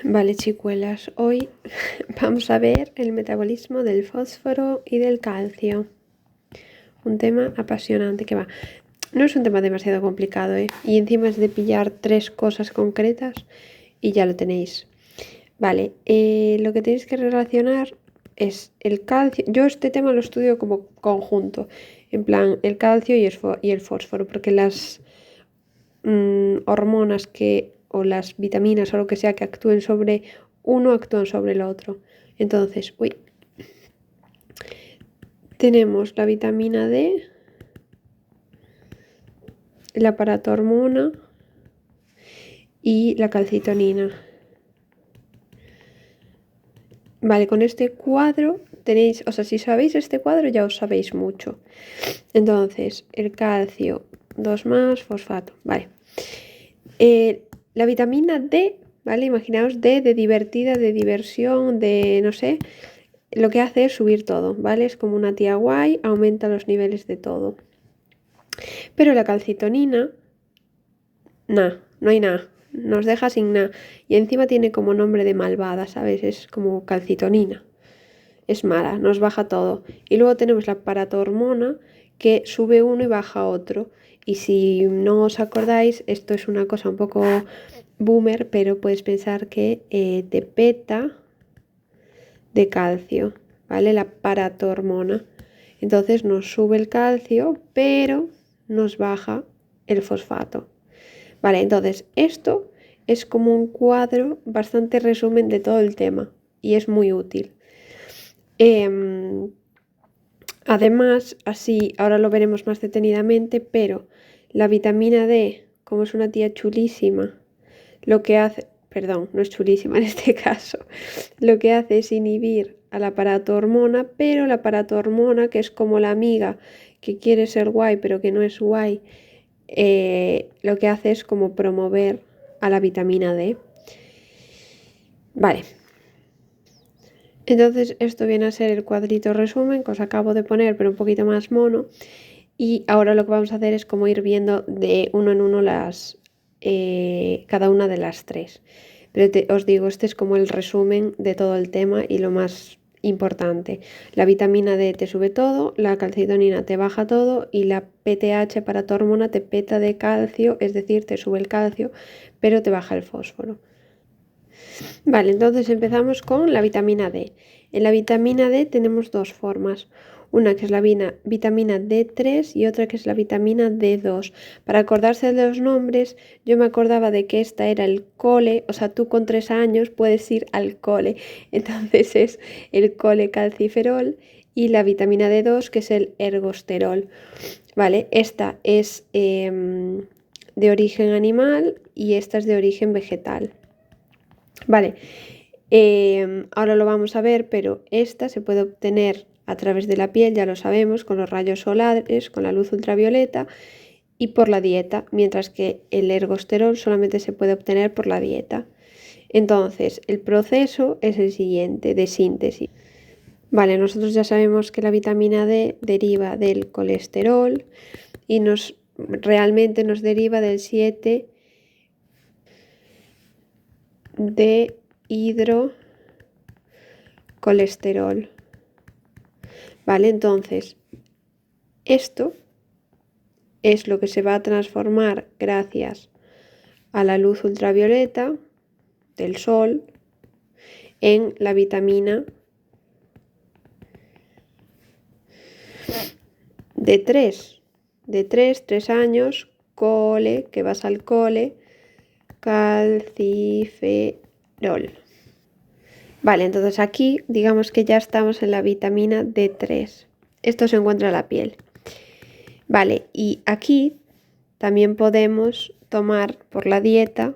Vale, chicuelas, hoy vamos a ver el metabolismo del fósforo y del calcio. Un tema apasionante que va. No es un tema demasiado complicado, ¿eh? Y encima es de pillar 3 cosas concretas y ya lo tenéis. Vale, lo que tenéis que relacionar es el calcio. Yo este tema lo estudio como conjunto, en plan el calcio y el fósforo, porque las hormonas o las vitaminas o lo que sea que actúen sobre uno actúan sobre el otro. Entonces, tenemos la vitamina D, la paratormona y la calcitonina. Vale, con este cuadro tenéis, o sea, si sabéis este cuadro ya os sabéis mucho. Entonces, el calcio, 2 más, fosfato, vale. La vitamina D, ¿vale? Imaginaos D de divertida, de diversión, de no sé. Lo que hace es subir todo, ¿vale? Es como una tía guay, aumenta los niveles de todo. Pero la calcitonina, nada, no hay nada, nos deja sin nada. Y encima tiene como nombre de malvada, ¿sabes? Es como calcitonina. Es mala, nos baja todo. Y luego tenemos la paratormona que sube uno y baja otro. Y si no os acordáis, esto es una cosa un poco boomer, pero puedes pensar que te peta de calcio, ¿vale? La paratormona. Entonces nos sube el calcio, pero nos baja el fosfato. Vale, entonces esto es como un cuadro bastante resumen de todo el tema y es muy útil. Además, así ahora lo veremos más detenidamente, pero la vitamina D, como es una tía chulísima, lo que hace, perdón, no es chulísima en este caso, lo que hace es inhibir a la paratormona, pero la paratormona, que es como la amiga que quiere ser guay pero que no es guay, lo que hace es como promover a la vitamina D. Vale. Entonces esto viene a ser el cuadrito resumen que os acabo de poner, pero un poquito más mono. Y ahora lo que vamos a hacer es como ir viendo de uno en uno cada una de las 3. Pero os digo, este es como el resumen de todo el tema y lo más importante. La vitamina D te sube todo, la calcitonina te baja todo y la PTH para tu hormona te peta de calcio, es decir, te sube el calcio, pero te baja el fósforo. Vale, entonces empezamos con la vitamina D. En la vitamina D tenemos 2 formas. Una que es la vitamina D3 y otra que es la vitamina D2. Para acordarse de los nombres, yo me acordaba de que esta era el cole, o sea, tú con 3 años puedes ir al cole. Entonces es el colecalciferol y la vitamina D2 que es el ergosterol. Vale, esta es de origen animal y esta es de origen vegetal. Vale, ahora lo vamos a ver, pero esta se puede obtener a través de la piel, ya lo sabemos, con los rayos solares, con la luz ultravioleta y por la dieta, mientras que el ergosterol solamente se puede obtener por la dieta. Entonces, el proceso es el siguiente de síntesis. Vale, nosotros ya sabemos que la vitamina D deriva del colesterol y realmente nos deriva del 7 de hidrocolesterol. Vale, entonces esto es lo que se va a transformar gracias a la luz ultravioleta del sol en la vitamina D3. D3, 3 años, cole, que vas al cole, calciferol. Vale, entonces aquí digamos que ya estamos en la vitamina D3. Esto se encuentra en la piel. Vale, y aquí también podemos tomar por la dieta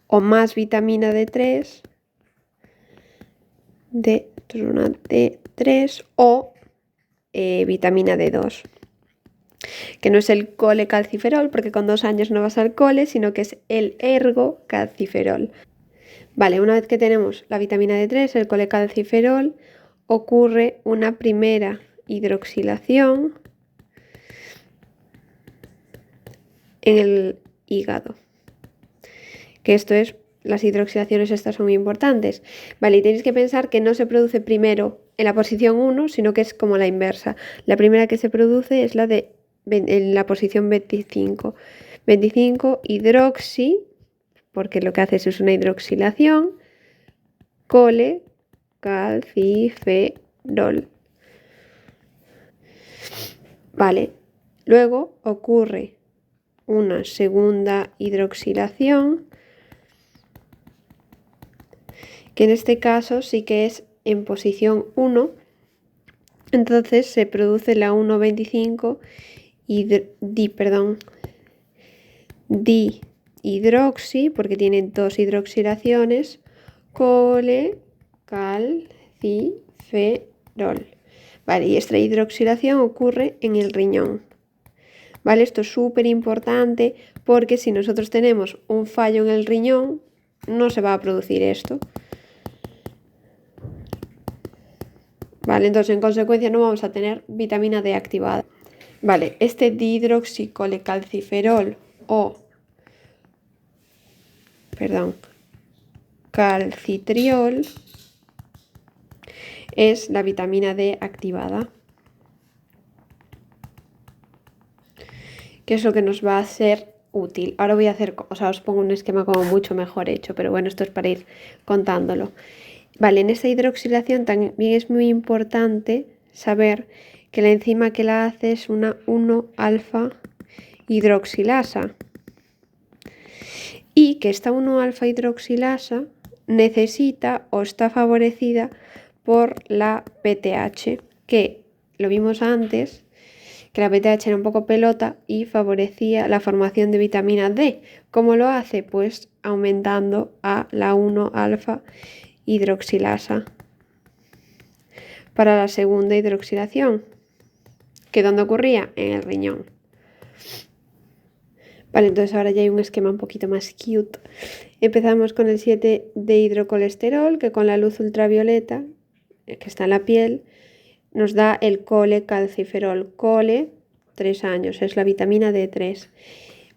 o más vitamina D3, D3 o vitamina D2, que no es el colecalciferol, porque con 2 años no vas al cole, sino que es el ergocalciferol. Vale, una vez que tenemos la vitamina D3, el colecalciferol, ocurre una primera hidroxilación en el hígado, que esto es las hidroxilaciones estas son muy importantes. Vale, y tenéis que pensar que no se produce primero en la posición 1, sino que es como la inversa. La primera que se produce es la de en la posición 25. 25 hidroxi, porque lo que hace es una hidroxilación, colecalciferol. Vale, luego ocurre una segunda hidroxilación, que en este caso sí que es en posición 1. Entonces se produce la 1,25 dihidroxi, porque tienen dos hidroxilaciones, colecalciferol. Vale, y esta hidroxilación ocurre en el riñón. Vale, esto es súper importante porque si nosotros tenemos un fallo en el riñón, no se va a producir esto. Vale, entonces en consecuencia no vamos a tener vitamina D activada. Vale, este dihidroxicolecalciferol o calcitriol es la vitamina D activada. ¿Qué es lo que nos va a ser útil? Ahora voy a hacer, os pongo un esquema como mucho mejor hecho, pero bueno, esto es para ir contándolo. Vale, en esta hidroxilación también es muy importante saber que la enzima que la hace es una 1-alfa hidroxilasa y que esta 1-alfa hidroxilasa necesita o está favorecida por la PTH, que lo vimos antes, que la PTH era un poco pelota y favorecía la formación de vitamina D. ¿Cómo lo hace? Pues aumentando a la 1-alfa hidroxilasa para la segunda hidroxilación, que ¿dónde ocurría? En el riñón. Vale, entonces ahora ya hay un esquema un poquito más cute. Empezamos con el 7 de hidrocolesterol, que con la luz ultravioleta, que está en la piel, nos da el colecalciferol. Cole, 3 años, es la vitamina D3.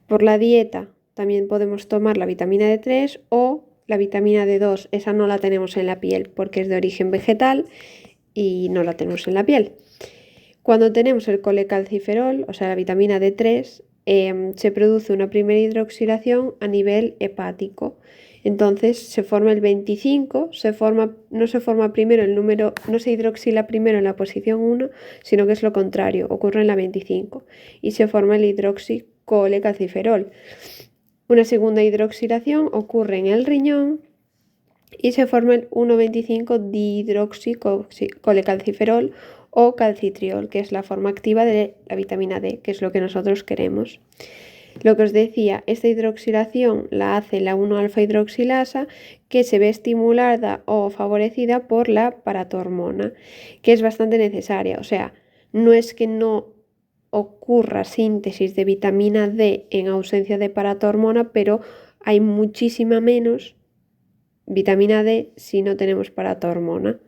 Por la dieta también podemos tomar la vitamina D3 o la vitamina D2. Esa no la tenemos en la piel porque es de origen vegetal y no la tenemos en la piel. Cuando tenemos el colecalciferol, o sea, la vitamina D3, se produce una primera hidroxilación a nivel hepático. Entonces se forma el 25, no se forma primero el número, no se hidroxila primero en la posición 1, sino que es lo contrario, ocurre en la 25 y se forma el hidroxicolecalciferol. Una segunda hidroxilación ocurre en el riñón y se forma el 1,25 dihidroxicolecalciferol o calcitriol, que es la forma activa de la vitamina D, que es lo que nosotros queremos. Lo que os decía, esta hidroxilación la hace la 1-alfa hidroxilasa, que se ve estimulada o favorecida por la paratormona, que es bastante necesaria. O sea, no es que no ocurra síntesis de vitamina D en ausencia de paratormona, pero hay muchísima menos vitamina D si no tenemos paratormona.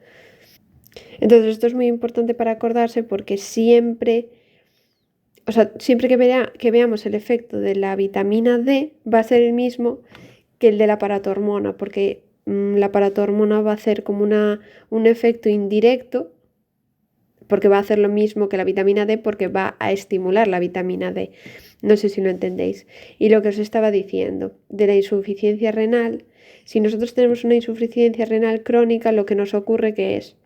Entonces esto es muy importante para acordarse porque siempre que veamos el efecto de la vitamina D va a ser el mismo que el de la paratormona, porque la paratormona va a hacer como un efecto indirecto, porque va a hacer lo mismo que la vitamina D, porque va a estimular la vitamina D. No sé si lo entendéis. Y lo que os estaba diciendo de la insuficiencia renal, si nosotros tenemos una insuficiencia renal crónica, lo que nos ocurre que es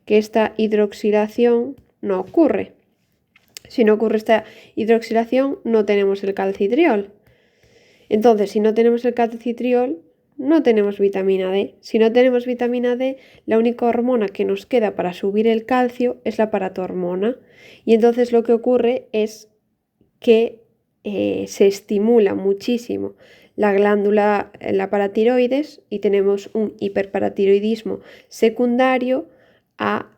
que esta hidroxilación no ocurre. Si no ocurre esta hidroxilación, no tenemos el calcitriol. Entonces, si no tenemos el calcitriol, no tenemos vitamina D. Si no tenemos vitamina D, la única hormona que nos queda para subir el calcio es la paratormona. Y entonces lo que ocurre es que se estimula muchísimo la glándula, la paratiroides, y tenemos un hiperparatiroidismo secundario a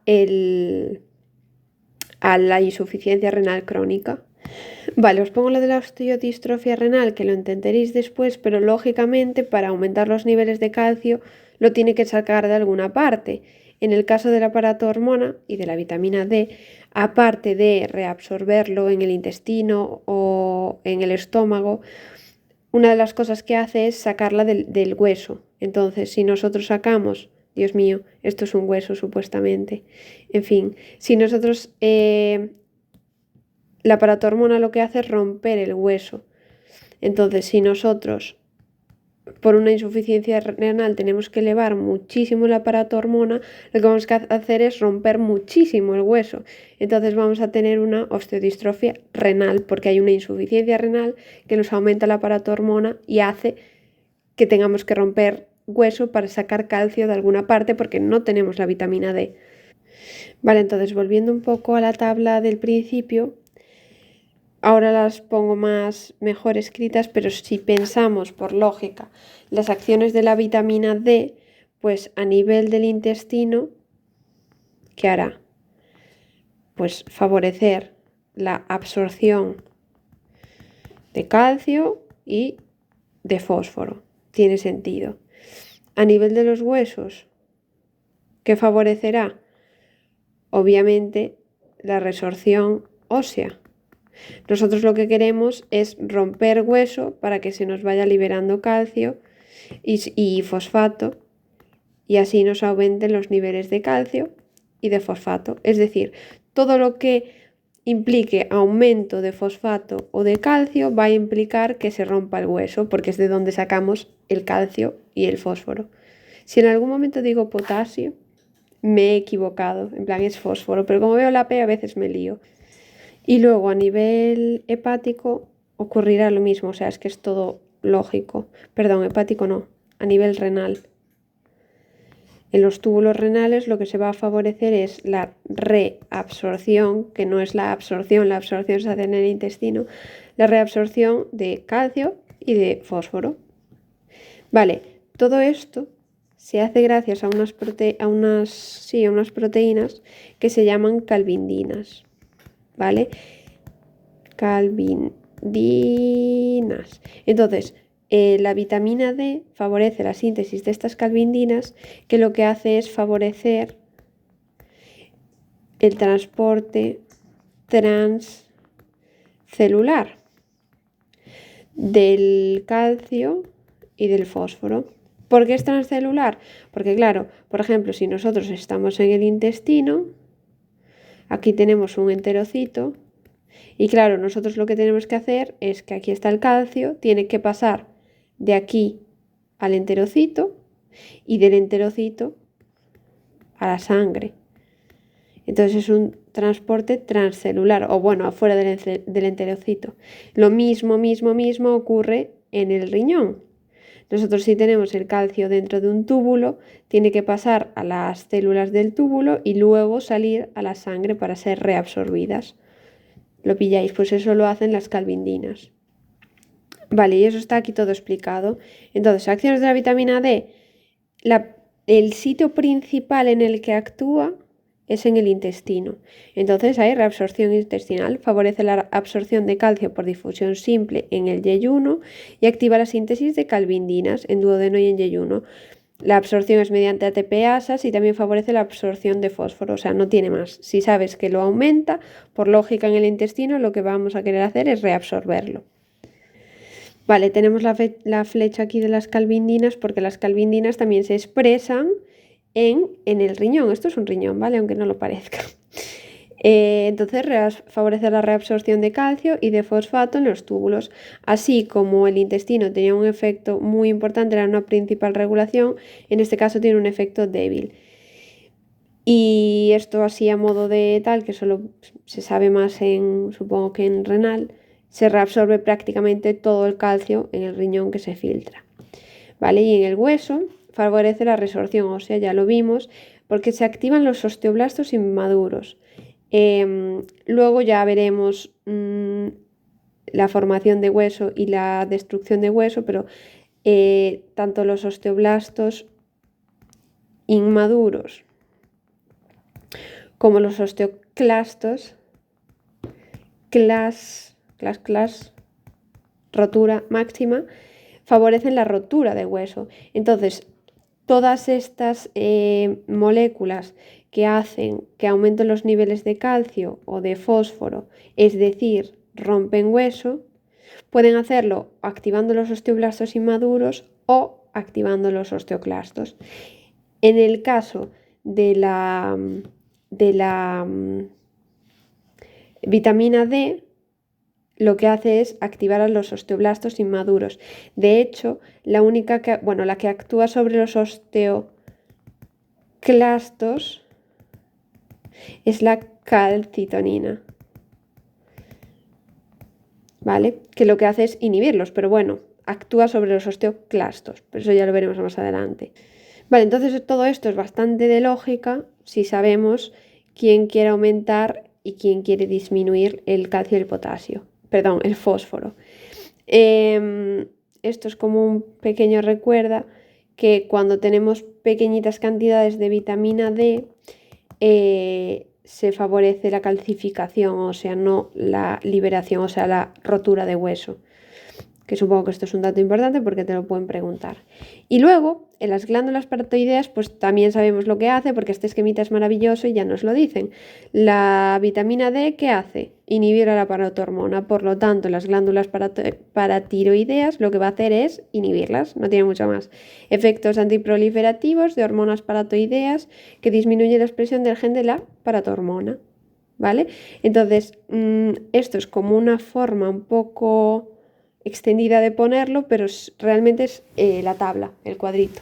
la insuficiencia renal crónica. Vale, os pongo lo de la osteodistrofia renal, que lo entenderéis después, pero lógicamente para aumentar los niveles de calcio lo tiene que sacar de alguna parte. En el caso de la paratormona y de la vitamina D, aparte de reabsorberlo en el intestino o en el estómago, una de las cosas que hace es sacarla del hueso. Entonces, si nosotros sacamos, Dios mío, esto es un hueso supuestamente, en fin, si nosotros, la paratormona lo que hace es romper el hueso. Entonces, si nosotros por una insuficiencia renal tenemos que elevar muchísimo la paratormona, lo que vamos a hacer es romper muchísimo el hueso. Entonces vamos a tener una osteodistrofia renal porque hay una insuficiencia renal que nos aumenta la paratormona y hace que tengamos que romper hueso para sacar calcio de alguna parte porque no tenemos la vitamina D. Vale, entonces volviendo un poco a la tabla del principio, ahora las pongo mejor escritas, pero si pensamos por lógica las acciones de la vitamina D, pues a nivel del intestino, ¿qué hará? Pues favorecer la absorción de calcio y de fósforo. Tiene sentido. A nivel de los huesos, ¿qué favorecerá? Obviamente la resorción ósea. Nosotros lo que queremos es romper hueso para que se nos vaya liberando calcio y fosfato y así nos aumenten los niveles de calcio y de fosfato. Es decir, todo lo que implique aumento de fosfato o de calcio va a implicar que se rompa el hueso porque es de donde sacamos el calcio y el fósforo. Si en algún momento digo potasio, me he equivocado, en plan es fósforo, pero como veo la P a veces me lío. Y luego a nivel hepático ocurrirá lo mismo, o sea, es que es todo lógico. Perdón, hepático no, a nivel renal. En los túbulos renales lo que se va a favorecer es la reabsorción, que no es la absorción se hace en el intestino, la reabsorción de calcio y de fósforo. Vale, todo esto se hace gracias a unas proteínas que se llaman calvindinas. ¿Vale? Calvindinas. Entonces, la vitamina D favorece la síntesis de estas calvindinas, que lo que hace es favorecer el transporte transcelular del calcio y del fósforo. ¿Por qué es transcelular? Porque claro, por ejemplo, si nosotros estamos en el intestino, aquí tenemos un enterocito y claro, nosotros lo que tenemos que hacer es que aquí está el calcio, tiene que pasar de aquí al enterocito y del enterocito a la sangre. Entonces es un transporte transcelular o bueno, afuera del enterocito. Lo mismo ocurre en el riñón. Nosotros si tenemos el calcio dentro de un túbulo, tiene que pasar a las células del túbulo y luego salir a la sangre para ser reabsorbidas. ¿Lo pilláis? Pues eso lo hacen las calvindinas. Vale, y eso está aquí todo explicado. Entonces, acciones de la vitamina D. El sitio principal en el que actúa es en el intestino. Entonces hay reabsorción intestinal, favorece la absorción de calcio por difusión simple en el yeyuno y activa la síntesis de calvindinas en duodeno y en yeyuno. La absorción es mediante ATPasas y también favorece la absorción de fósforo, o sea, no tiene más. Si sabes que lo aumenta, por lógica en el intestino, lo que vamos a querer hacer es reabsorberlo. Vale, tenemos la flecha aquí de las calvindinas porque las calvindinas también se expresan en el riñón. Esto es un riñón, ¿vale? Aunque no lo parezca. Entonces favorece la reabsorción de calcio y de fosfato en los túbulos. Así como el intestino tenía un efecto muy importante, era una principal regulación, en este caso tiene un efecto débil. Y esto así a modo de tal, que solo se sabe más supongo que en renal, se reabsorbe prácticamente todo el calcio en el riñón que se filtra. ¿Vale? Y en el hueso favorece la resorción ósea, ya lo vimos, porque se activan los osteoblastos inmaduros. Luego ya veremos la formación de hueso y la destrucción de hueso, pero tanto los osteoblastos inmaduros como los osteoclastos, rotura máxima, favorecen la rotura de hueso. Entonces, todas estas moléculas que hacen que aumenten los niveles de calcio o de fósforo, es decir, rompen hueso, Pueden hacerlo activando los osteoblastos inmaduros o activando los osteoclastos. En el caso de la vitamina D, lo que hace es activar a los osteoblastos inmaduros. De hecho, la que actúa sobre los osteoclastos es la calcitonina, ¿vale? Que lo que hace es inhibirlos, pero bueno, actúa sobre los osteoclastos, pero eso ya lo veremos más adelante. Vale, entonces todo esto es bastante de lógica si sabemos quién quiere aumentar y quién quiere disminuir el calcio y el potasio, perdón, el fósforo. Esto es como un pequeño recuerda que cuando tenemos pequeñitas cantidades de vitamina D, se favorece la calcificación, o sea, no la liberación, o sea, la rotura de hueso. Que supongo que esto es un dato importante porque te lo pueden preguntar. Y luego, en las glándulas paratoideas, pues también sabemos lo que hace, porque este esquemita es maravilloso y ya nos lo dicen. La vitamina D, ¿qué hace? Inhibir a la paratormona. Por lo tanto, las glándulas paratiroideas lo que va a hacer es inhibirlas, no tiene mucho más. Efectos antiproliferativos de hormonas paratoideas que disminuyen la expresión del gen de la paratormona, ¿vale? Entonces, esto es como una forma un poco extendida de ponerlo, pero realmente es la tabla, el cuadrito.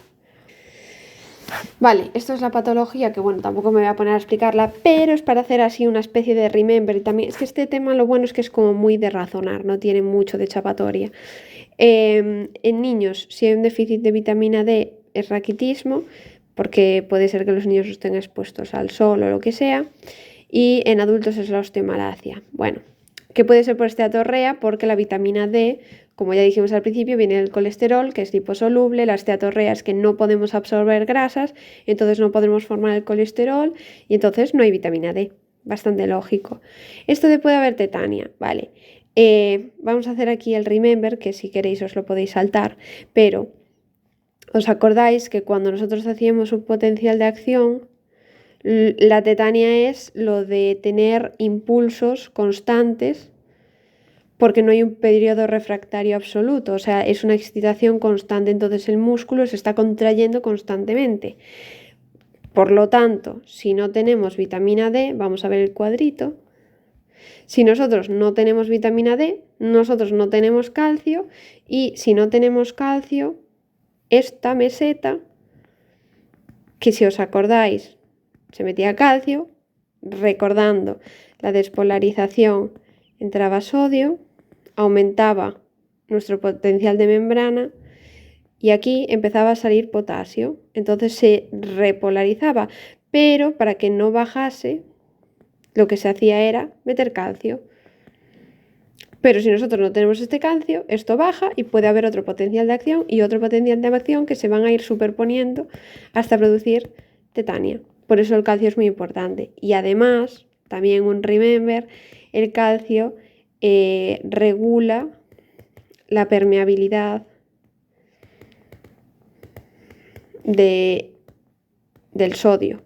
Vale, esto es la patología, que bueno, tampoco me voy a poner a explicarla, pero es para hacer así una especie de remember. Y también es que este tema lo bueno es que es como muy de razonar, no tiene mucho de chapatoria. En niños, si hay un déficit de vitamina D, es raquitismo, porque puede ser que los niños estén expuestos al sol o lo que sea. Y en adultos es la osteomalacia. Bueno, que puede ser por esteatorrea, porque la vitamina D, como ya dijimos al principio, viene del colesterol, que es liposoluble. La esteatorrea es que no podemos absorber grasas, entonces no podemos formar el colesterol y entonces no hay vitamina D. Bastante lógico. Esto de puede haber tetania, vale. Vamos a hacer aquí el remember, que si queréis os lo podéis saltar, pero os acordáis que cuando nosotros hacíamos un potencial de acción, la tetania es lo de tener impulsos constantes porque no hay un periodo refractario absoluto, o sea, es una excitación constante, entonces el músculo se está contrayendo constantemente. Por lo tanto, si no tenemos vitamina D, vamos a ver el cuadrito. Si nosotros no tenemos vitamina D, nosotros no tenemos calcio, y si no tenemos calcio, esta meseta, que si os acordáis, se metía calcio, recordando la despolarización, entraba sodio, aumentaba nuestro potencial de membrana y aquí empezaba a salir potasio, entonces se repolarizaba, pero para que no bajase, lo que se hacía era meter calcio. Pero si nosotros no tenemos este calcio, esto baja y puede haber otro potencial de acción y otro potencial de acción que se van a ir superponiendo hasta producir tetania. Por eso el calcio es muy importante. Y además, también un remember, el calcio regula la permeabilidad del sodio,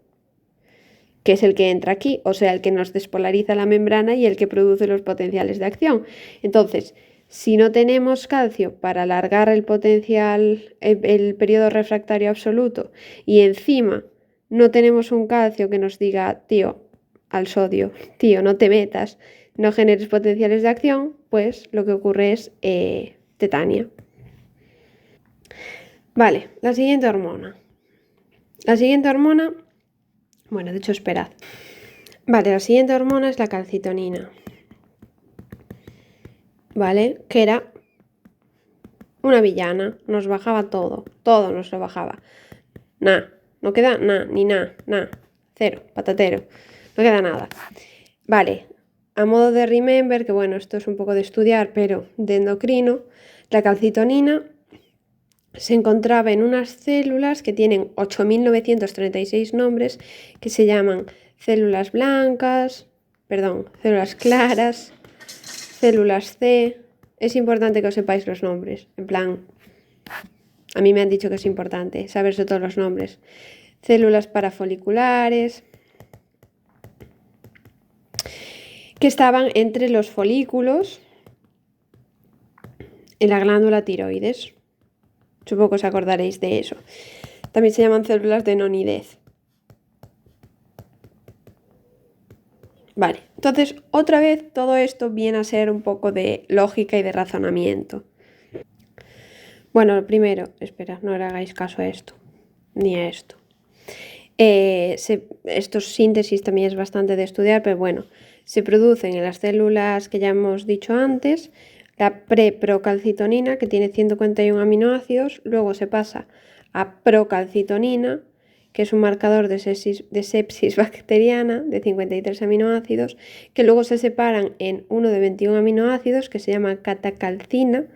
que es el que entra aquí, o sea, el que nos despolariza la membrana y el que produce los potenciales de acción. Entonces, si no tenemos calcio para alargar el potencial, el periodo refractario absoluto, y encima no tenemos un calcio que nos diga, tío, al sodio, tío, no te metas, no generes potenciales de acción, pues lo que ocurre es tetania. Vale, la siguiente hormona. Bueno, de hecho, esperad. Vale, la siguiente hormona es la calcitonina. ¿Vale? Que era una villana, nos bajaba todo nos lo bajaba. No queda nada, cero, patatero, no queda nada. Vale, a modo de remember, que bueno, esto es un poco de estudiar, pero de endocrino, la calcitonina se encontraba en unas células que tienen 8.936 nombres, que se llaman células claras, células C. Es importante que os sepáis los nombres, en plan, a mí me han dicho que es importante saberse todos los nombres. Células parafoliculares, que estaban entre los folículos en la glándula tiroides. Supongo que os acordaréis de eso. También se llaman células de nonidez. Vale, entonces otra vez todo esto viene a ser un poco de lógica y de razonamiento. Bueno, primero, espera, no le hagáis caso a esto, ni a esto. Estos síntesis también es bastante de estudiar, pero bueno, se producen en las células que ya hemos dicho antes, la preprocalcitonina, que tiene 141 aminoácidos, luego se pasa a procalcitonina, que es un marcador de sepsis bacteriana de 53 aminoácidos, que luego se separan en uno de 21 aminoácidos, que se llama catacalcina,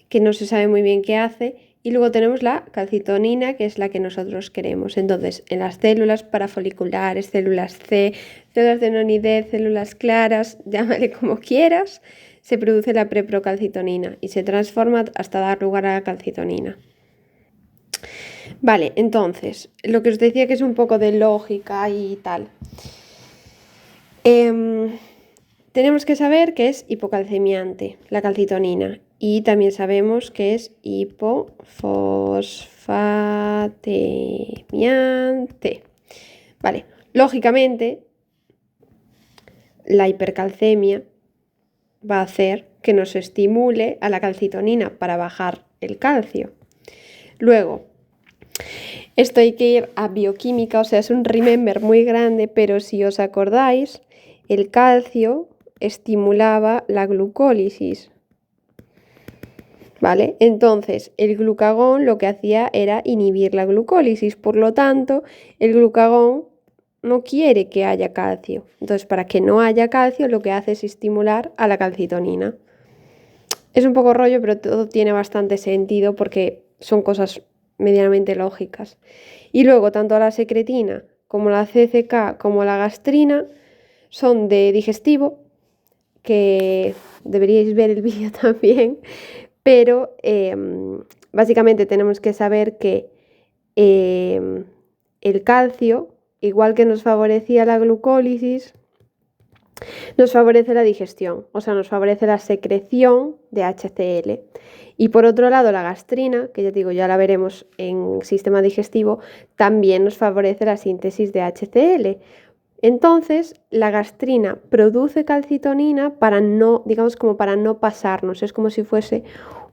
que no se sabe muy bien qué hace, y luego tenemos la calcitonina, que es la que nosotros queremos. Entonces, en las células parafoliculares, células C, células de nonidez, células claras, llámale como quieras, se produce la preprocalcitonina y se transforma hasta dar lugar a la calcitonina. Vale, entonces, lo que os decía que es un poco de lógica y tal. Tenemos que saber que es hipocalcemiante, la calcitonina, y también sabemos que es hipofosfatemiante. Vale, lógicamente, la hipercalcemia va a hacer que nos estimule a la calcitonina para bajar el calcio. Luego, esto hay que ir a bioquímica, o sea, es un remember muy grande, pero si os acordáis, el calcio estimulaba la glucólisis. ¿Vale? Entonces, el glucagón lo que hacía era inhibir la glucólisis, por lo tanto, el glucagón no quiere que haya calcio. Entonces, para que no haya calcio, lo que hace es estimular a la calcitonina. Es un poco rollo, pero todo tiene bastante sentido porque son cosas medianamente lógicas. Y luego, tanto la secretina como la CCK como la gastrina son de digestivo, que deberíais ver el vídeo también, pero básicamente tenemos que saber que el calcio, igual que nos favorecía la glucólisis, nos favorece la digestión, o sea, nos favorece la secreción de HCl. Y por otro lado, la gastrina, que ya digo, ya la veremos en sistema digestivo, también nos favorece la síntesis de HCl. Entonces, la gastrina produce calcitonina para no, digamos, como para no pasarnos, es como si fuese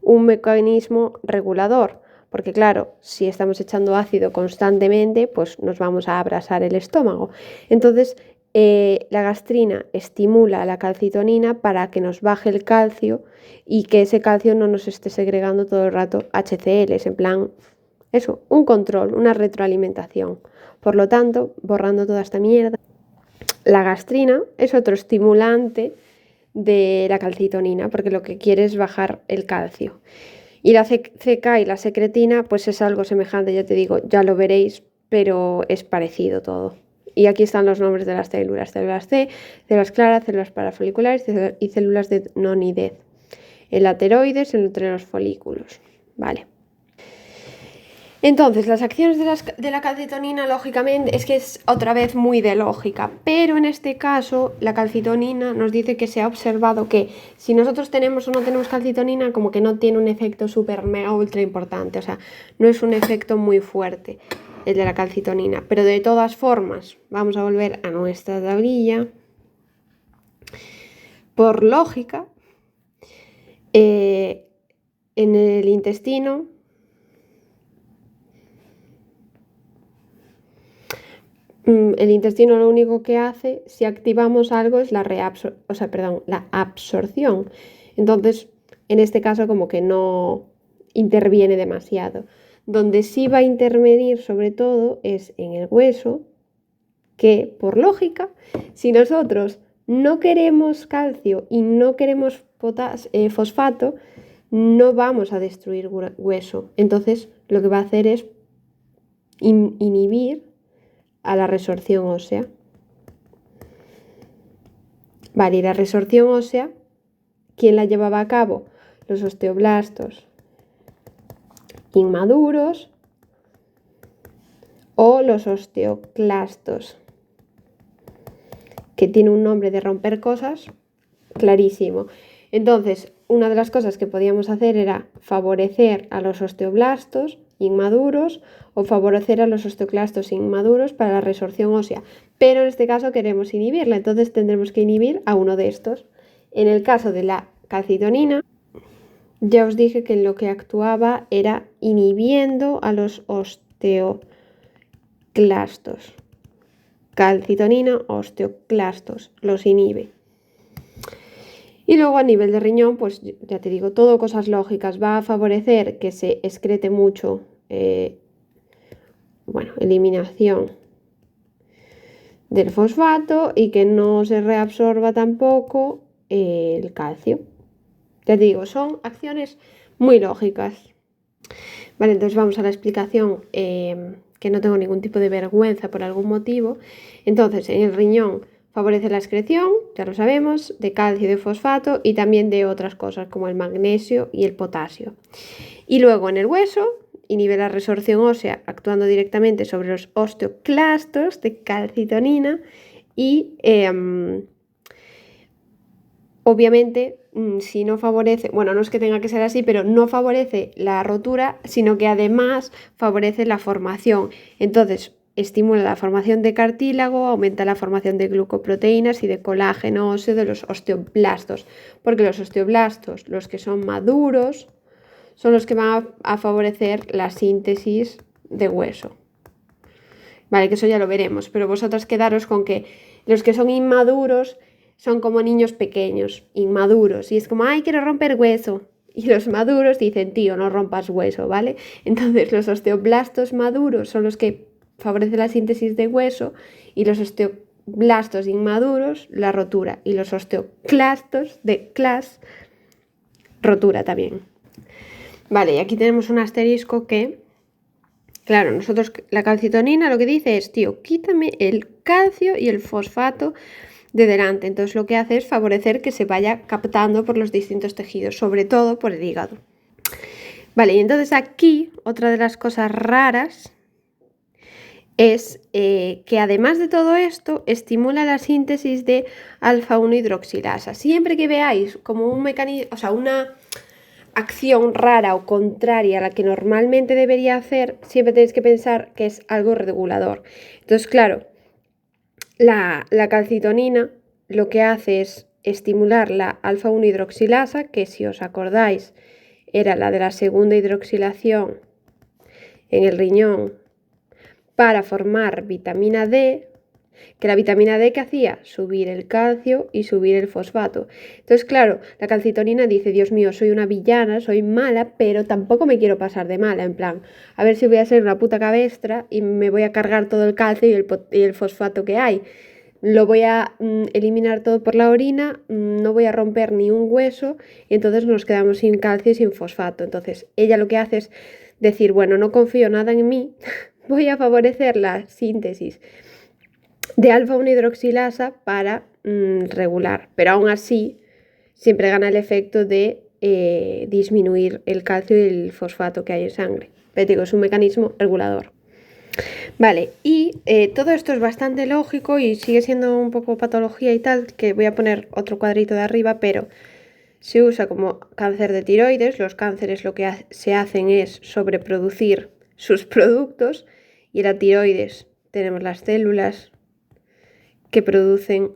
un mecanismo regulador, porque claro, si estamos echando ácido constantemente, pues nos vamos a abrasar el estómago. Entonces, la gastrina estimula la calcitonina para que nos baje el calcio y que ese calcio no nos esté segregando todo el rato HCl, en plan, eso, un control, una retroalimentación. Por lo tanto, borrando toda esta mierda, la gastrina es otro estimulante de la calcitonina, porque lo que quiere es bajar el calcio. Y la CK y la secretina, pues es algo semejante, ya te digo, ya lo veréis, pero es parecido todo. Y aquí están los nombres de las células: células C, células claras, células parafoliculares y células de nonidez. El ateroides entre los folículos. Vale. Entonces, las acciones de la calcitonina, lógicamente, es que es otra vez muy de lógica, pero en este caso la calcitonina nos dice que se ha observado que si nosotros tenemos o no tenemos calcitonina, como que no tiene un efecto súper mega ultra importante, o sea, no es un efecto muy fuerte el de la calcitonina, pero de todas formas, vamos a volver a nuestra tablilla. Por lógica, en el intestino, el intestino lo único que hace, si activamos algo, es la absorción. Entonces, en este caso, como que no interviene demasiado. Donde sí va a intervenir, sobre todo, es en el hueso, que, por lógica, si nosotros no queremos calcio y no queremos fosfato, no vamos a destruir hueso. Entonces, lo que va a hacer es inhibir a la resorción ósea. Vale, y la resorción ósea, ¿quién la llevaba a cabo? Los osteoblastos inmaduros o los osteoclastos, que tiene un nombre de romper cosas clarísimo. Entonces, una de las cosas que podíamos hacer era favorecer a los osteoblastos inmaduros o favorecer a los osteoclastos inmaduros para la resorción ósea, pero en este caso queremos inhibirla, entonces tendremos que inhibir a uno de estos. En el caso de la calcitonina, ya os dije que lo que actuaba era inhibiendo a los osteoclastos. Calcitonina, osteoclastos, los inhibe. Y luego a nivel de riñón, pues ya te digo, todo cosas lógicas. Va a favorecer que se excrete mucho, eliminación del fosfato y que no se reabsorba tampoco el calcio. Ya te digo, son acciones muy lógicas. Vale, entonces vamos a la explicación, que no tengo ningún tipo de vergüenza por algún motivo. Entonces, en el riñón favorece la excreción, ya lo sabemos, de calcio y de fosfato y también de otras cosas como el magnesio y el potasio. Y luego en el hueso inhibe la resorción ósea actuando directamente sobre los osteoclastos de calcitonina y obviamente si no favorece, bueno, no es que tenga que ser así, pero no favorece la rotura, sino que además favorece la formación. Entonces, estimula la formación de cartílago, aumenta la formación de glucoproteínas y de colágeno óseo de los osteoblastos, porque los osteoblastos, los que son maduros, son los que van a favorecer la síntesis de hueso. Vale, que eso ya lo veremos, pero vosotras quedaros con que los que son inmaduros son como niños pequeños, inmaduros, y es como, ay, quiero romper hueso. Y los maduros dicen, tío, no rompas hueso, ¿vale? Entonces los osteoblastos maduros son los que favorecen la síntesis de hueso y los osteoblastos inmaduros la rotura y los osteoclastos de clas rotura también. Vale, y aquí tenemos un asterisco que, claro, nosotros la calcitonina lo que dice es, tío, quítame el calcio y el fosfato de delante. Entonces lo que hace es favorecer que se vaya captando por los distintos tejidos, sobre todo por el hígado. Vale, y entonces aquí otra de las cosas raras es que además de todo esto estimula la síntesis de alfa-1 hidroxilasa. Siempre que veáis como un mecanismo, o sea, una acción rara o contraria a la que normalmente debería hacer, siempre tenéis que pensar que es algo regulador. Entonces, claro, la calcitonina lo que hace es estimular la alfa-1 hidroxilasa, que si os acordáis era la de la segunda hidroxilación en el riñón para formar vitamina D, que la vitamina D que hacía subir el calcio y subir el fosfato. Entonces, claro, la calcitonina dice, Dios mío, soy una villana, soy mala, pero tampoco me quiero pasar de mala, en plan, a ver si voy a ser una puta cabestra y me voy a cargar todo el calcio y el fosfato que hay. Lo voy a eliminar todo por la orina, no voy a romper ni un hueso y entonces nos quedamos sin calcio y sin fosfato. Entonces, ella lo que hace es decir, bueno, no confío nada en mí, voy a favorecer la síntesis de alfa-1 hidroxilasa para regular, pero aún así siempre gana el efecto de disminuir el calcio y el fosfato que hay en sangre. Pero digo, es un mecanismo regulador. Vale, y todo esto es bastante lógico y sigue siendo un poco patología y tal, que voy a poner otro cuadrito de arriba, pero se usa como cáncer de tiroides. Los cánceres lo que se hacen es sobreproducir sus productos y la tiroides tenemos las células que producen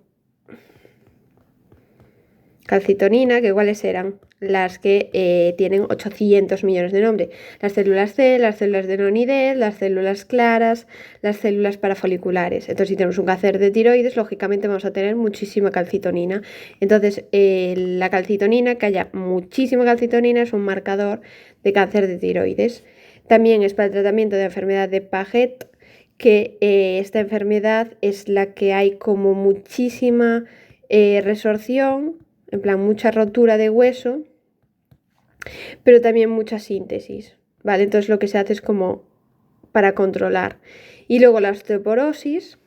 calcitonina, que cuáles eran las que tienen 800 millones de nombres. Las células C, las células de Nonidez, las células claras, las células parafoliculares. Entonces, si tenemos un cáncer de tiroides, lógicamente vamos a tener muchísima calcitonina. Entonces, la calcitonina, que haya muchísima calcitonina, es un marcador de cáncer de tiroides. También es para el tratamiento de la enfermedad de Paget, que esta enfermedad es la que hay como muchísima resorción, en plan mucha rotura de hueso, pero también mucha síntesis, ¿vale? Entonces lo que se hace es como para controlar. Y luego la osteoporosis.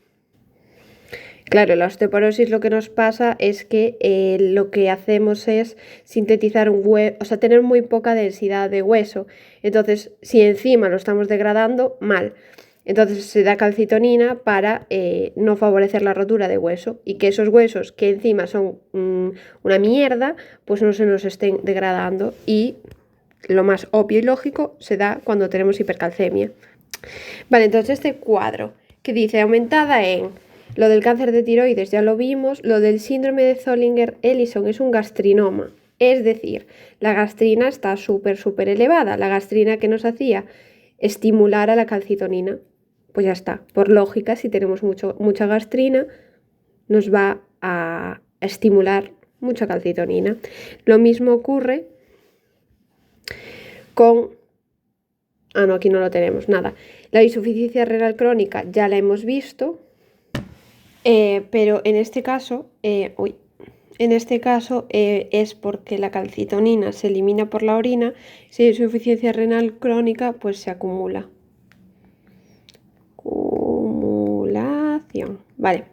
Claro, la osteoporosis lo que nos pasa es que lo que hacemos es sintetizar un hueso, o sea, tener muy poca densidad de hueso. Entonces, si encima lo estamos degradando, mal. Entonces se da calcitonina para no favorecer la rotura de hueso y que esos huesos que encima son una mierda, pues no se nos estén degradando, y lo más obvio y lógico se da cuando tenemos hipercalcemia. Vale, entonces este cuadro que dice aumentada en lo del cáncer de tiroides, ya lo vimos, lo del síndrome de Zollinger-Ellison es un gastrinoma, es decir, la gastrina está súper elevada, la gastrina que nos hacía estimular a la calcitonina. Pues ya está, por lógica, si tenemos mucha gastrina, nos va a estimular mucha calcitonina. Lo mismo ocurre con... no, aquí no lo tenemos, nada. La insuficiencia renal crónica ya la hemos visto, pero en este caso, es porque la calcitonina se elimina por la orina. Si hay insuficiencia renal crónica, pues se acumula. Acumulación. Vale.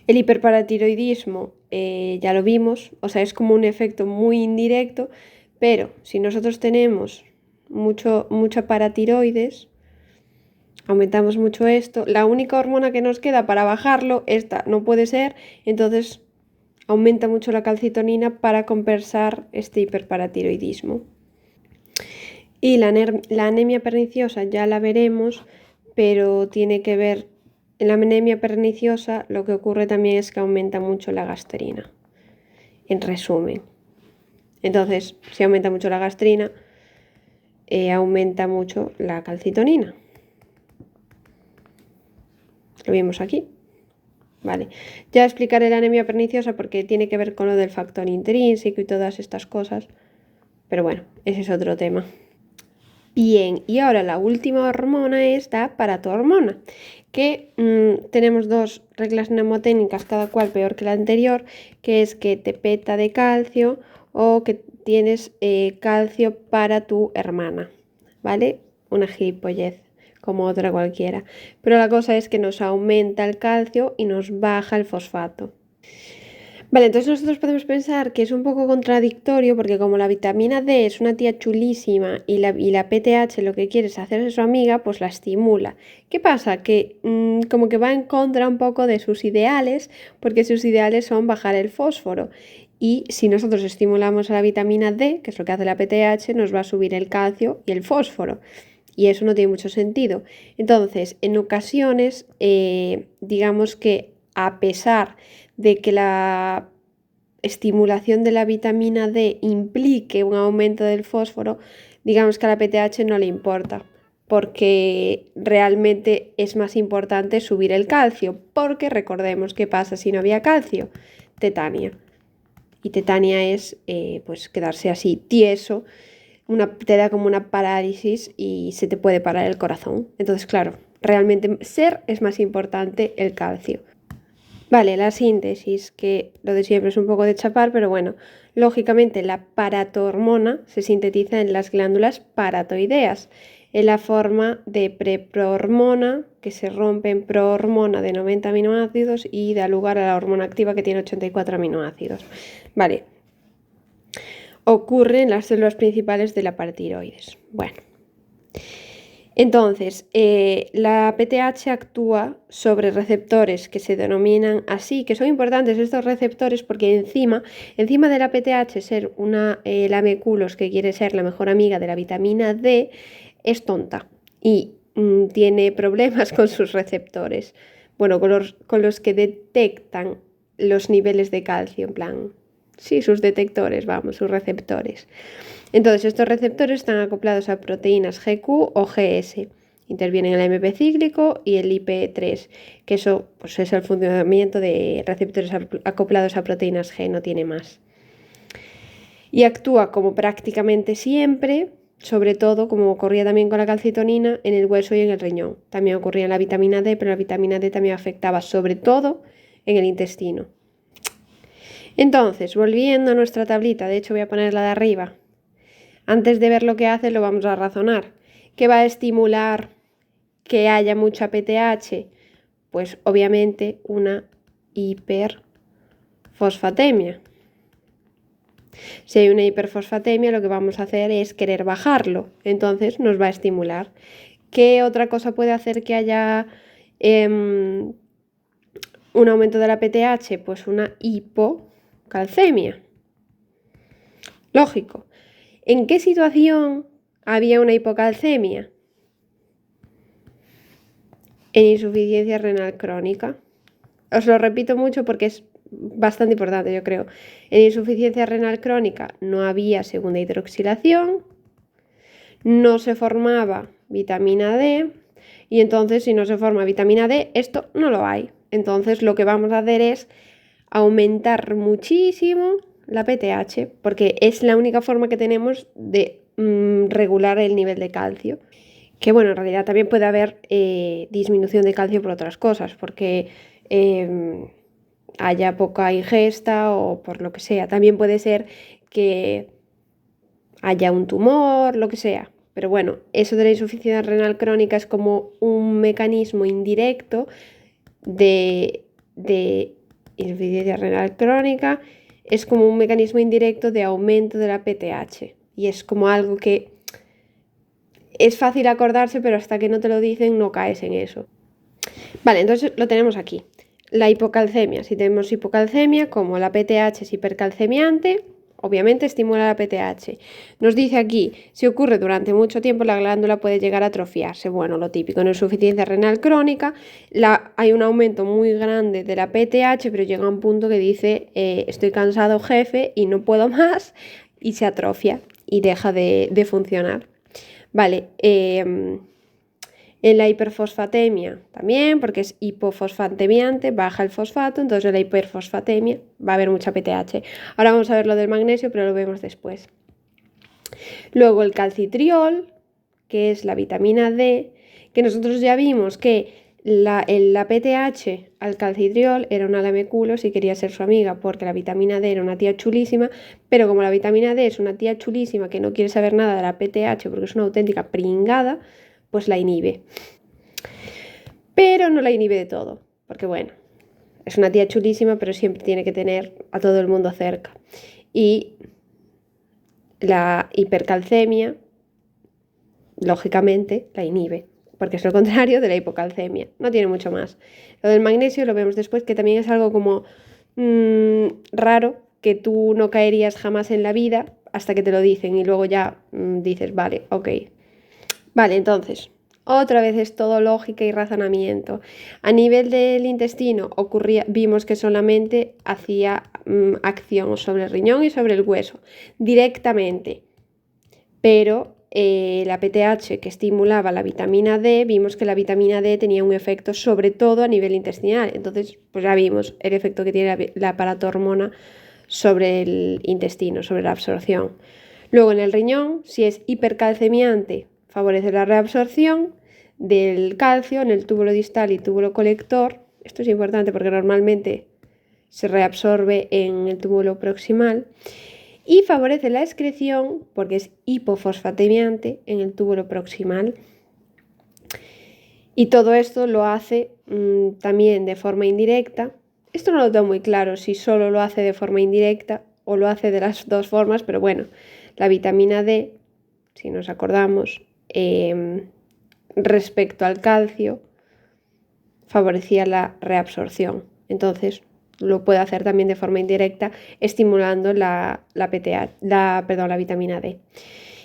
El hiperparatiroidismo ya lo vimos, o sea, es como un efecto muy indirecto, pero si nosotros tenemos mucha paratiroides, aumentamos mucho esto, la única hormona que nos queda para bajarlo, esta no puede ser, entonces aumenta mucho la calcitonina para compensar este hiperparatiroidismo. Y la anemia perniciosa ya la veremos, pero tiene que ver, en la anemia perniciosa lo que ocurre también es que aumenta mucho la gastrina, en resumen. Entonces, si aumenta mucho la gastrina, aumenta mucho la calcitonina. Lo vimos aquí. Vale, ya explicaré la anemia perniciosa porque tiene que ver con lo del factor intrínseco y todas estas cosas. Pero bueno, ese es otro tema. Bien, y ahora la última hormona es la paratormona, que tenemos dos reglas mnemotécnicas, cada cual peor que la anterior, que es que te peta de calcio o que tienes calcio para tu hermana, ¿vale? Una gilipollez, como otra cualquiera. Pero la cosa es que nos aumenta el calcio y nos baja el fosfato. Vale, entonces nosotros podemos pensar que es un poco contradictorio porque como la vitamina D es una tía chulísima y la PTH lo que quiere es hacerse su amiga, pues la estimula. ¿Qué pasa? Que como que va en contra un poco de sus ideales, porque sus ideales son bajar el fósforo. Y si nosotros estimulamos a la vitamina D, que es lo que hace la PTH, nos va a subir el calcio y el fósforo. Y eso no tiene mucho sentido. Entonces, en ocasiones, digamos que a pesar de que la estimulación de la vitamina D implique un aumento del fósforo, digamos que a la PTH no le importa, porque realmente es más importante subir el calcio, porque recordemos qué pasa si no había calcio, tetania. Y tetania es pues quedarse así tieso, te da como una parálisis y se te puede parar el corazón. Entonces, claro, realmente es más importante el calcio. Vale, la síntesis, que lo de siempre es un poco de chapar, pero bueno, lógicamente la paratormona se sintetiza en las glándulas paratoideas, en la forma de preprohormona, que se rompe en prohormona de 90 aminoácidos y da lugar a la hormona activa que tiene 84 aminoácidos. Vale, ocurre en las células principales de la paratiroides. Bueno. Entonces, la PTH actúa sobre receptores que se denominan así, que son importantes estos receptores porque encima de la PTH ser una lameculos que quiere ser la mejor amiga de la vitamina D, es tonta y tiene problemas con sus receptores. Bueno, con los que detectan los niveles de calcio, en plan, sí, sus detectores, vamos, sus receptores. Entonces, estos receptores están acoplados a proteínas GQ o GS. Intervienen el AMP cíclico y el IP3, que eso pues, es el funcionamiento de receptores acoplados a proteínas G, no tiene más. Y actúa como prácticamente siempre, sobre todo, como ocurría también con la calcitonina, en el hueso y en el riñón. También ocurría en la vitamina D, pero la vitamina D también afectaba sobre todo en el intestino. Entonces, volviendo a nuestra tablita, de hecho voy a ponerla de arriba. Antes de ver lo que hace, lo vamos a razonar. ¿Qué va a estimular que haya mucha PTH? Pues obviamente una hiperfosfatemia. Si hay una hiperfosfatemia, lo que vamos a hacer es querer bajarlo. Entonces nos va a estimular. ¿Qué otra cosa puede hacer que haya un aumento de la PTH? Pues una hipocalcemia. Lógico. ¿En qué situación había una hipocalcemia? En insuficiencia renal crónica. Os lo repito mucho porque es bastante importante, yo creo. En insuficiencia renal crónica no había segunda hidroxilación, no se formaba vitamina D, y entonces si no se forma vitamina D, esto no lo hay. Entonces lo que vamos a hacer es aumentar muchísimo la PTH, porque es la única forma que tenemos de regular el nivel de calcio. Que bueno, en realidad también puede haber disminución de calcio por otras cosas, porque haya poca ingesta o por lo que sea. También puede ser que haya un tumor, lo que sea. Pero bueno, eso de la insuficiencia renal crónica es como un mecanismo indirecto de insuficiencia renal crónica, es como un mecanismo indirecto de aumento de la PTH. Y es como algo que es fácil acordarse, pero hasta que no te lo dicen no caes en eso. Vale, entonces lo tenemos aquí. La hipocalcemia. Si tenemos hipocalcemia, como la PTH es hipercalcemiante, obviamente estimula la PTH. Nos dice aquí, si ocurre durante mucho tiempo, la glándula puede llegar a atrofiarse. Bueno, lo típico, en insuficiencia renal crónica hay un aumento muy grande de la PTH, pero llega a un punto que dice, estoy cansado, jefe, y no puedo más, y se atrofia y deja de funcionar. Vale, en la hiperfosfatemia también, porque es hipofosfatemiante, baja el fosfato, entonces en la hiperfosfatemia va a haber mucha PTH. Ahora vamos a ver lo del magnesio, pero lo vemos después. Luego el calcitriol, que es la vitamina D, que nosotros ya vimos que la PTH al calcitriol era una lameculos y quería ser su amiga porque la vitamina D era una tía chulísima, pero como la vitamina D es una tía chulísima que no quiere saber nada de la PTH porque es una auténtica pringada, pues la inhibe. Pero no la inhibe de todo, porque bueno, es una tía chulísima, pero siempre tiene que tener a todo el mundo cerca. Y la hipercalcemia, lógicamente, la inhibe, porque es lo contrario de la hipocalcemia. No tiene mucho más. Lo del magnesio lo vemos después, que también es algo como raro, que tú no caerías jamás en la vida hasta que te lo dicen y luego ya dices, vale, ok. Vale, entonces, otra vez es todo lógica y razonamiento. A nivel del intestino vimos que solamente hacía acción sobre el riñón y sobre el hueso, directamente. Pero la PTH que estimulaba la vitamina D, vimos que la vitamina D tenía un efecto sobre todo a nivel intestinal. Entonces, pues ya vimos el efecto que tiene la paratormona sobre el intestino, sobre la absorción. Luego en el riñón, si es hipercalcemiante, favorece la reabsorción del calcio en el túbulo distal y túbulo colector. Esto es importante porque normalmente se reabsorbe en el túbulo proximal. Y favorece la excreción porque es hipofosfatemiante en el túbulo proximal. Y todo esto lo hace también de forma indirecta. Esto no lo tengo muy claro si solo lo hace de forma indirecta o lo hace de las dos formas, pero bueno, la vitamina D, si nos acordamos, respecto al calcio, favorecía la reabsorción. Entonces, lo puede hacer también de forma indirecta, estimulando la vitamina D.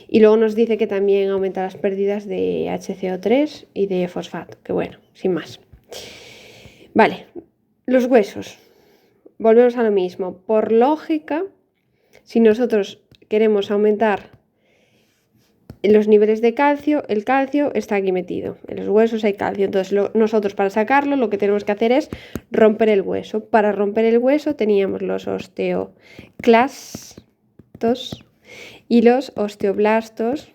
Y luego nos dice que también aumenta las pérdidas de HCO3 y de fosfato, que bueno, sin más. Vale, los huesos. Volvemos a lo mismo. Por lógica, si nosotros queremos aumentar los niveles de calcio, el calcio está aquí metido. En los huesos hay calcio. Entonces nosotros para sacarlo lo que tenemos que hacer es romper el hueso. Para romper el hueso teníamos los osteoclastos y los osteoblastos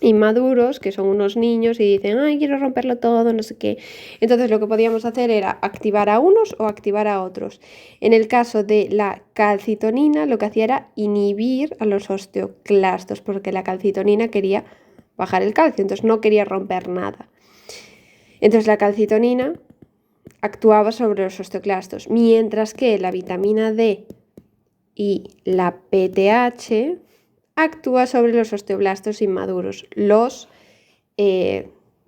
inmaduros, que son unos niños y dicen, ay, quiero romperlo todo, no sé qué. Entonces lo que podíamos hacer era activar a unos o activar a otros. En el caso de la calcitonina, lo que hacía era inhibir a los osteoclastos, porque la calcitonina quería bajar el calcio, entonces no quería romper nada. Entonces la calcitonina actuaba sobre los osteoclastos, mientras que la vitamina D y la PTH actúa sobre los osteoblastos inmaduros, los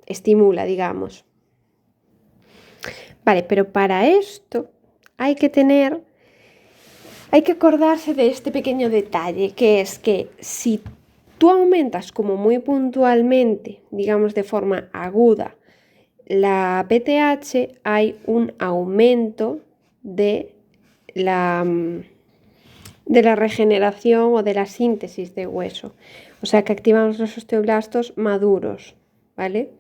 estimula, digamos. Vale, pero para esto hay que acordarse de este pequeño detalle, que es que si tú aumentas como muy puntualmente, digamos de forma aguda, la PTH, hay un aumento de la regeneración o de la síntesis de hueso. O sea que activamos los osteoblastos maduros, ¿vale?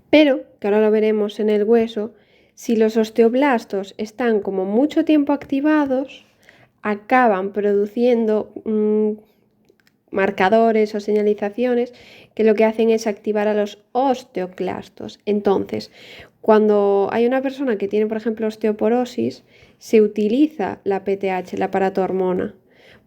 Pero, que ahora lo veremos en el hueso, si los osteoblastos están como mucho tiempo activados, acaban produciendo marcadores o señalizaciones que lo que hacen es activar a los osteoclastos. Entonces, cuando hay una persona que tiene, por ejemplo, osteoporosis, se utiliza la PTH, la paratormona,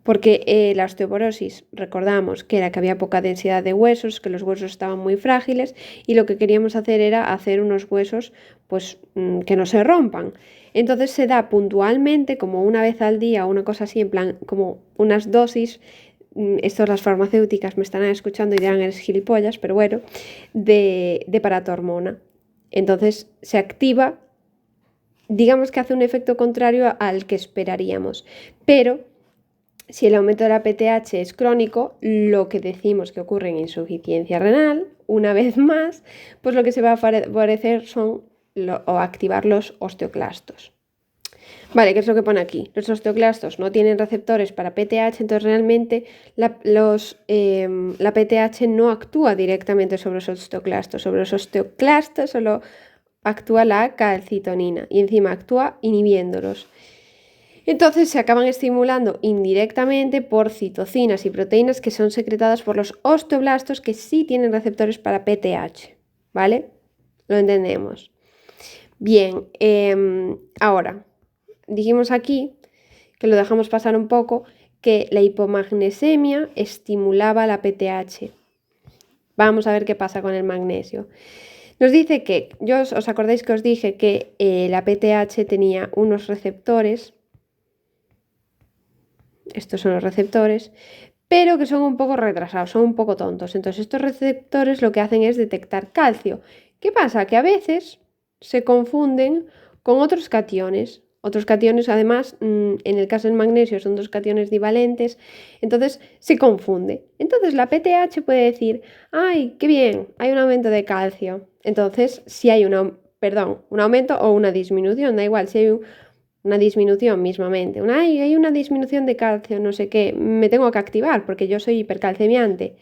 porque la osteoporosis, recordamos que era que había poca densidad de huesos, que los huesos estaban muy frágiles y lo que queríamos hacer era hacer unos huesos pues que no se rompan. Entonces se da puntualmente, como una vez al día o una cosa así, en plan como unas dosis, esto las farmacéuticas me están escuchando y dirán eres gilipollas, pero bueno, de paratormona. Entonces se activa, digamos que hace un efecto contrario al que esperaríamos, pero si el aumento de la PTH es crónico, lo que decimos que ocurre en insuficiencia renal, una vez más, pues lo que se va a favorecer son o activar los osteoclastos. Vale, ¿qué es lo que pone aquí? Los osteoclastos no tienen receptores para PTH, entonces realmente la PTH no actúa directamente sobre los osteoclastos. Sobre los osteoclastos solo actúa la calcitonina y encima actúa inhibiéndolos. Entonces se acaban estimulando indirectamente por citocinas y proteínas que son secretadas por los osteoblastos que sí tienen receptores para PTH, ¿vale? Lo entendemos. Bien, ahora, dijimos aquí, que lo dejamos pasar un poco, que la hipomagnesemia estimulaba la PTH. Vamos a ver qué pasa con el magnesio. Nos dice que, ¿os acordáis que os dije que la PTH tenía unos receptores? Estos son los receptores, pero que son un poco retrasados, son un poco tontos. Entonces estos receptores lo que hacen es detectar calcio. ¿Qué pasa? Que a veces se confunden con otros cationes. Otros cationes, además, en el caso del magnesio son dos cationes divalentes, entonces se confunde. Entonces la PTH puede decir, ¡ay, qué bien! Hay un aumento de calcio. Entonces, si hay un aumento o una disminución, da igual, si hay una disminución mismamente, hay una disminución de calcio, no sé qué, me tengo que activar porque yo soy hipercalcemiante.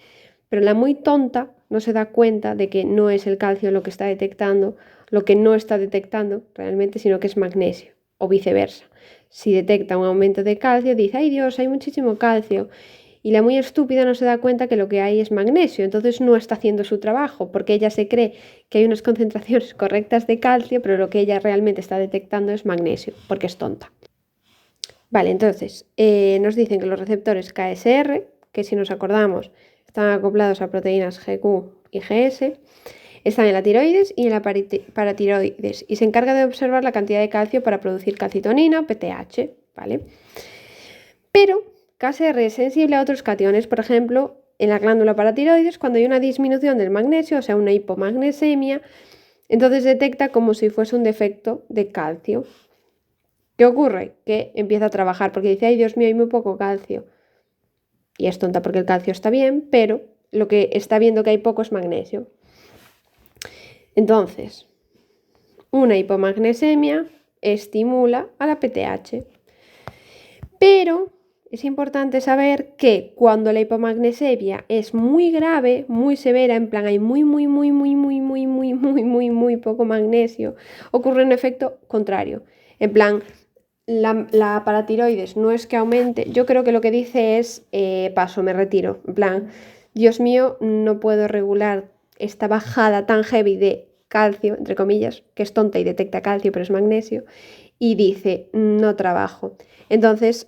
Pero la muy tonta no se da cuenta de que no es el calcio lo que está detectando, lo que no está detectando realmente, sino que es magnesio, o viceversa. Si detecta un aumento de calcio, dice, ¡ay Dios, hay muchísimo calcio! Y la muy estúpida no se da cuenta que lo que hay es magnesio, entonces no está haciendo su trabajo, porque ella se cree que hay unas concentraciones correctas de calcio, pero lo que ella realmente está detectando es magnesio, porque es tonta. Vale, entonces, nos dicen que los receptores KSR, que si nos acordamos, están acoplados a proteínas GQ y GS, están en la tiroides y en la paratiroides y se encarga de observar la cantidad de calcio para producir calcitonina, PTH, ¿vale? Pero KSR es sensible a otros cationes, por ejemplo, en la glándula paratiroides, cuando hay una disminución del magnesio, o sea, una hipomagnesemia, entonces detecta como si fuese un defecto de calcio. ¿Qué ocurre? Que empieza a trabajar porque dice, ay Dios mío, hay muy poco calcio. Y es tonta porque el calcio está bien, pero lo que está viendo que hay poco es magnesio. Entonces, una hipomagnesemia estimula a la PTH. Pero es importante saber que cuando la hipomagnesemia es muy grave, muy severa, en plan hay muy poco magnesio, ocurre un efecto contrario. En plan, la paratiroides no es que aumente, yo creo que lo que dice es paso, me retiro. En plan, Dios mío, no puedo regular esta bajada tan heavy de calcio, entre comillas, que es tonta y detecta calcio, pero es magnesio, y dice, no trabajo. Entonces,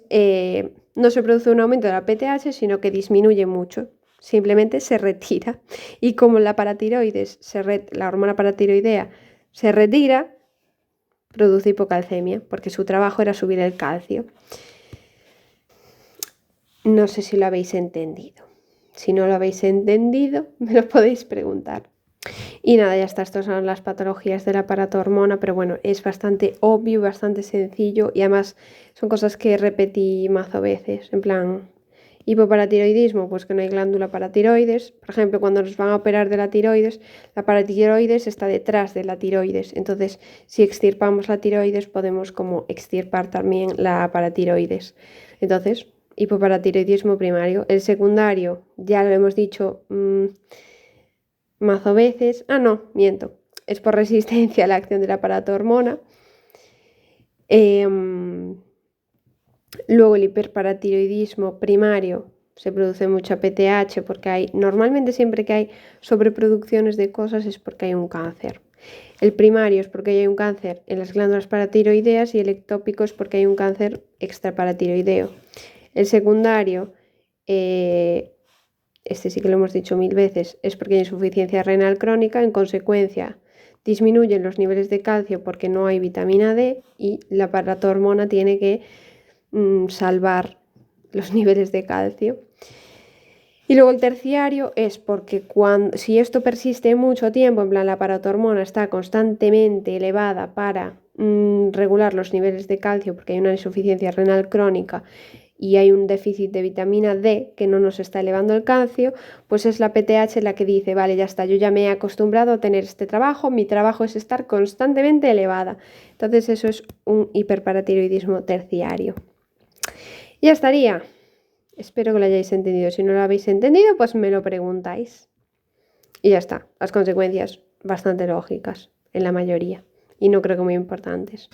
no se produce un aumento de la PTH, sino que disminuye mucho. Simplemente se retira. Y como la paratiroides, la hormona paratiroidea se retira, produce hipocalcemia, porque su trabajo era subir el calcio. No sé si lo habéis entendido. Si no lo habéis entendido, me lo podéis preguntar. Y nada, ya está, estas son las patologías del aparato hormona, pero bueno, es bastante obvio, bastante sencillo y además son cosas que repetí mazo veces, en plan, hipoparatiroidismo, pues que no hay glándula para tiroides. Por ejemplo, cuando nos van a operar de la tiroides, la paratiroides está detrás de la tiroides, entonces si extirpamos la tiroides podemos como extirpar también la paratiroides. Entonces, hipoparatiroidismo primario. El secundario, ya lo hemos dicho mazo veces. Ah, no, miento. Es por resistencia a la acción del aparato hormona. Luego el hiperparatiroidismo primario se produce mucha PTH porque normalmente siempre que hay sobreproducciones de cosas es porque hay un cáncer. El primario es porque hay un cáncer en las glándulas paratiroideas y el ectópico es porque hay un cáncer extraparatiroideo. El secundario, este sí que lo hemos dicho 1000 veces, es porque hay insuficiencia renal crónica, en consecuencia disminuyen los niveles de calcio porque no hay vitamina D y la paratormona tiene que salvar los niveles de calcio. Y luego el terciario es porque si esto persiste mucho tiempo, en plan la paratormona está constantemente elevada para regular los niveles de calcio porque hay una insuficiencia renal crónica y hay un déficit de vitamina D que no nos está elevando el calcio, pues es la PTH la que dice, vale, ya está, yo ya me he acostumbrado a tener este trabajo, mi trabajo es estar constantemente elevada. Entonces eso es un hiperparatiroidismo terciario. Ya estaría. Espero que lo hayáis entendido. Si no lo habéis entendido, pues me lo preguntáis. Y ya está. Las consecuencias bastante lógicas en la mayoría. Y no creo que muy importantes.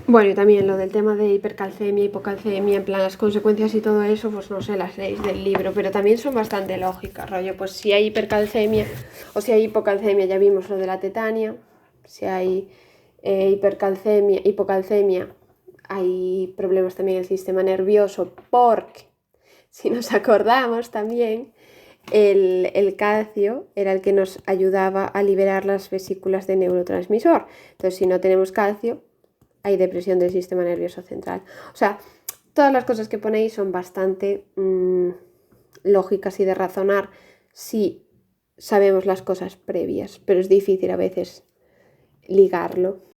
Bueno, y también lo del tema de hipercalcemia, hipocalcemia, en plan las consecuencias y todo eso, pues no sé, las leéis del libro, pero también son bastante lógicas, rollo, pues si hay hipercalcemia o si hay hipocalcemia, ya vimos lo de la tetania, si hay hipercalcemia, hipocalcemia, hay problemas también en el sistema nervioso, porque si nos acordamos también, el calcio era el que nos ayudaba a liberar las vesículas de neurotransmisor. Entonces, si no tenemos calcio, hay depresión del sistema nervioso central. O sea, todas las cosas que ponéis son bastante lógicas y de razonar si sabemos las cosas previas, pero es difícil a veces ligarlo.